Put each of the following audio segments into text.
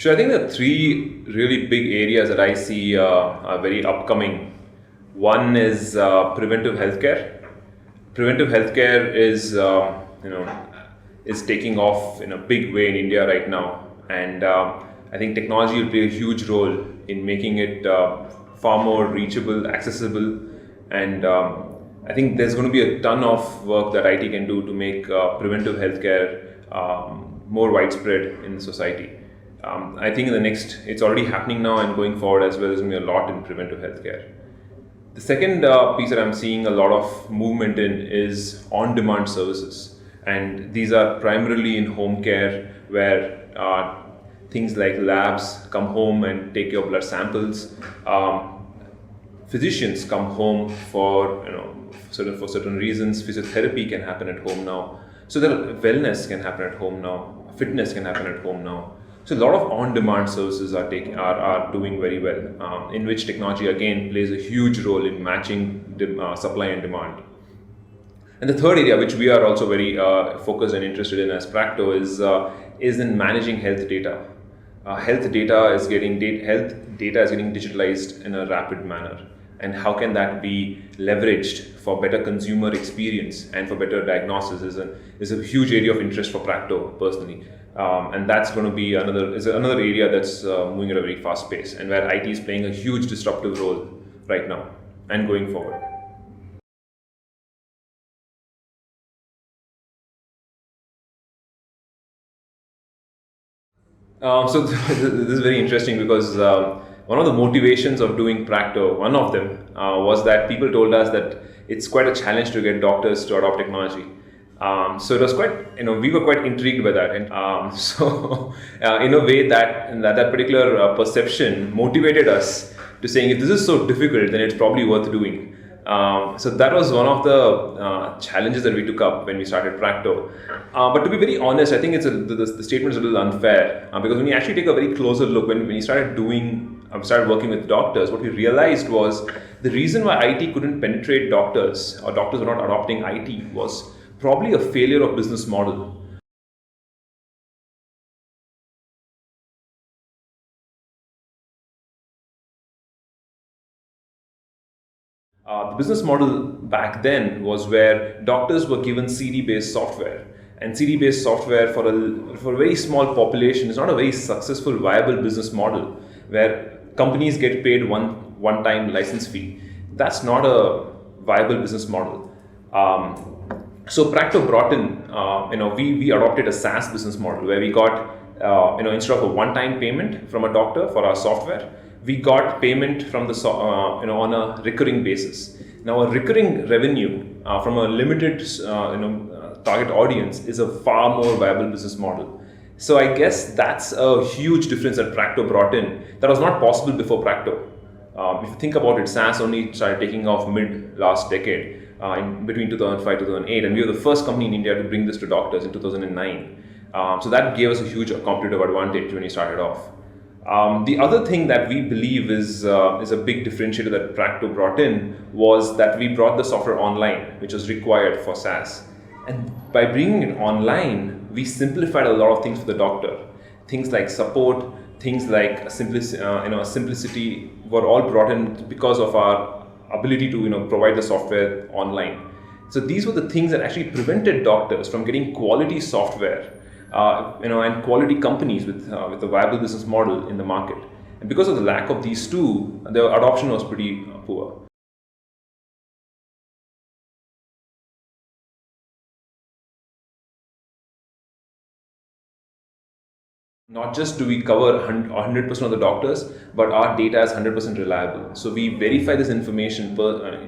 Sure, I think there are three really big areas that I see are very upcoming. One is preventive healthcare. Preventive healthcare is taking off in a big way in India right now, and I think technology will play a huge role in making it far more reachable, accessible, and I think there's going to be a ton of work that IT can do to make preventive healthcare more widespread in society. I think it's already happening now and going forward as well, there's going to be a lot in preventive healthcare. The second piece that I'm seeing a lot of movement in is on-demand services, and these are primarily in home care, where things like labs come home and take your blood samples. Physicians come home for certain reasons. Physiotherapy can happen at home now. So that wellness can happen at home now. Fitness can happen at home now. So a lot of on-demand services are doing very well, in which technology again plays a huge role in matching supply and demand. And the third area, which we are also very focused and interested in as Practo, is in managing health data. Health data is getting digitalized in a rapid manner, and how can that be leveraged for better consumer experience and for better diagnosis is a huge area of interest for Practo personally. And that's going to be another area that's moving at a very fast pace, and where IT is playing a huge disruptive role right now and going forward. So this is very interesting because one of the motivations of doing Practo, one of them was that people told us that it's quite a challenge to get doctors to adopt technology. So it was quite, we were quite intrigued by that, and in a way that particular perception motivated us to saying, if this is so difficult, then it's probably worth doing. So that was one of the challenges that we took up when we started Practo. But to be very honest, I think the statement is a little unfair, because when you actually take a very closer look, when you started working with doctors, what we realized was the reason why IT couldn't penetrate doctors, or doctors were not adopting IT, was probably a failure of business model. The business model back then was where doctors were given CD-based software, and CD-based software for a very small population is not a very successful, viable business model, where companies get paid one-time license fee. That's not a viable business model. So Practo brought in, we adopted a SaaS business model where we got, instead of a one-time payment from a doctor for our software, we got payment from on a recurring basis. Now, a recurring revenue from a limited, target audience is a far more viable business model. So I guess that's a huge difference that Practo brought in. That was not possible before Practo. If you think about it, SaaS only started taking off mid last decade. In between 2005 2008, and we were the first company in India to bring this to doctors in 2009. So that gave us a huge competitive advantage when we started off. The other thing that we believe is a big differentiator that Practo brought in was that we brought the software online, which was required for SaaS. And by bringing it online, we simplified a lot of things for the doctor. Things like support, things like simplicity were all brought in because of our ability to provide the software online. So these were the things that actually prevented doctors from getting quality software, and quality companies with a viable business model in the market. And because of the lack of these two, the adoption was pretty poor. Not just do we cover 100% of the doctors, but our data is 100% reliable. So we verify this information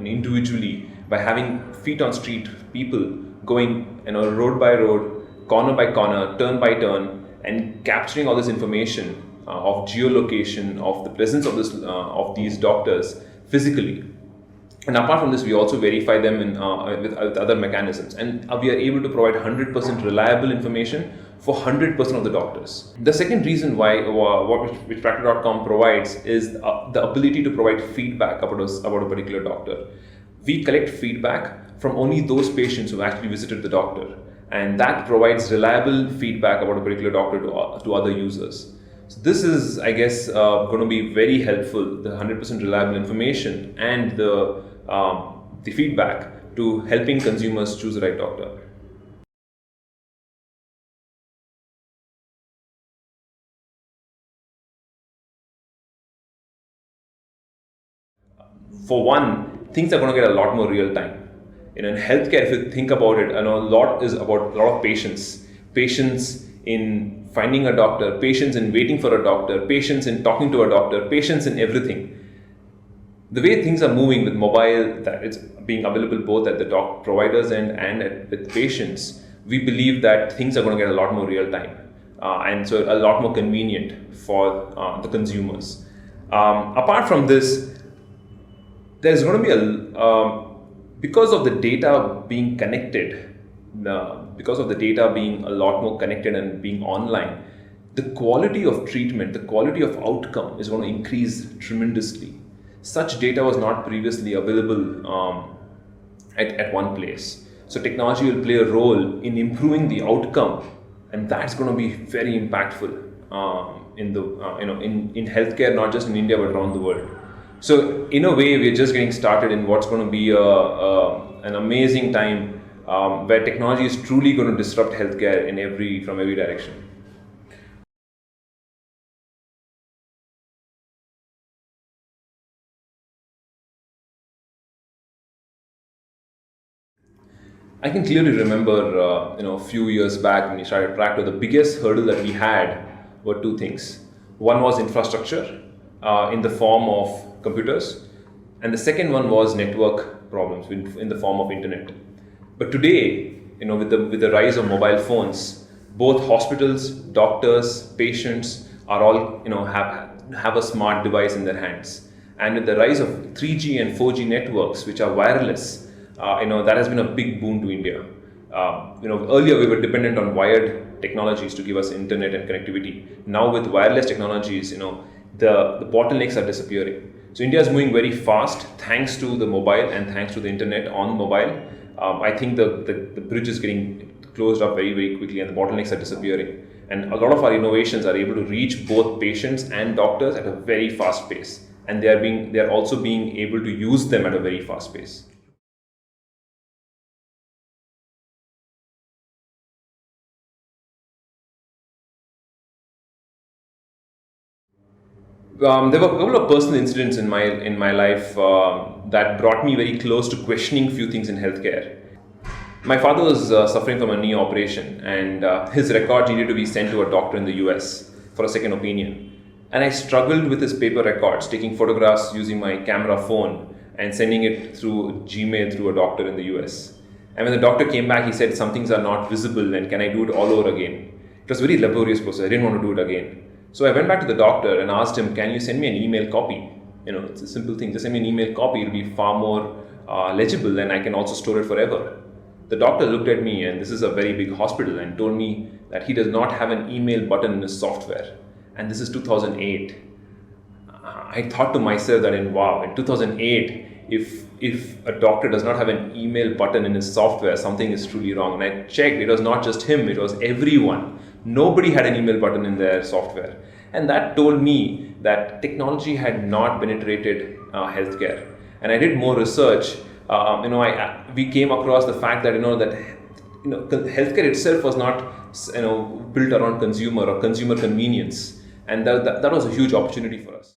individually by having feet on street people going road by road, corner by corner, turn by turn, and capturing all this information of geolocation, of the presence of these doctors physically. And apart from this, we also verify them with other mechanisms, and we are able to provide 100% reliable information for 100% of the doctors. The second reason why which Practo.com provides is the ability to provide feedback about a particular doctor. We collect feedback from only those patients who actually visited the doctor, and that provides reliable feedback about a particular doctor to other users. So this is, I guess, going to be very helpful. The 100% reliable information and the feedback to helping consumers choose the right doctor. For one, things are going to get a lot more real time. In healthcare, if you think about it, a lot is about a lot of patience. Patience in finding a doctor, patience in waiting for a doctor, patience in talking to a doctor, patience in everything. The way things are moving with mobile, that it's being available both at the doc providers with patients, we believe that things are going to get a lot more real time, and so a lot more convenient for the consumers. Apart from this, there's going to be because of the data being connected, because of the data being a lot more connected and being online, the quality of treatment, the quality of outcome is going to increase tremendously. Such data was not previously available at one place. So technology will play a role in improving the outcome, and that's going to be very impactful in the in healthcare, not just in India but around the world. So in a way, we're just getting started in what's going to be an amazing time where technology is truly going to disrupt healthcare from every direction. I can clearly remember, a few years back when we started Practo, the biggest hurdle that we had were two things. One was infrastructure in the form of computers, and the second one was network problems in the form of internet. But today, with the rise of mobile phones, both hospitals, doctors, patients are all have a smart device in their hands. And with the rise of 3G and 4G networks, which are wireless, that has been a big boon to India. Earlier we were dependent on wired technologies to give us internet and connectivity. Now with wireless technologies, the bottlenecks are disappearing. So India is moving very fast thanks to the mobile and thanks to the internet on mobile. I think the bridge is getting closed up very, very quickly, and the bottlenecks are disappearing. And a lot of our innovations are able to reach both patients and doctors at a very fast pace, and they are also being able to use them at a very fast pace. There were a couple of personal incidents in my life that brought me very close to questioning few things in healthcare. My father was suffering from a knee operation, and his records needed to be sent to a doctor in the US for a second opinion. And I struggled with his paper records, taking photographs using my camera phone and sending it through Gmail through a doctor in the US. And when the doctor came back, he said, "Some things are not visible, and can I do it all over again?" It was a very laborious process. I didn't want to do it again. So I went back to the doctor and asked him, "Can you send me an email copy? It's a simple thing. Just send me an email copy. It'll be far more legible, and I can also store it forever." The doctor looked at me, and this is a very big hospital, and told me that he does not have an email button in his software. And this is 2008. I thought to myself that in 2008, if a doctor does not have an email button in his software, something is truly wrong. And I checked, it was not just him, it was everyone. Nobody had an email button in their software. And that told me that technology had not penetrated healthcare. And I did more research. We came across the fact that healthcare itself was not built around consumer or consumer convenience, and that was a huge opportunity for us.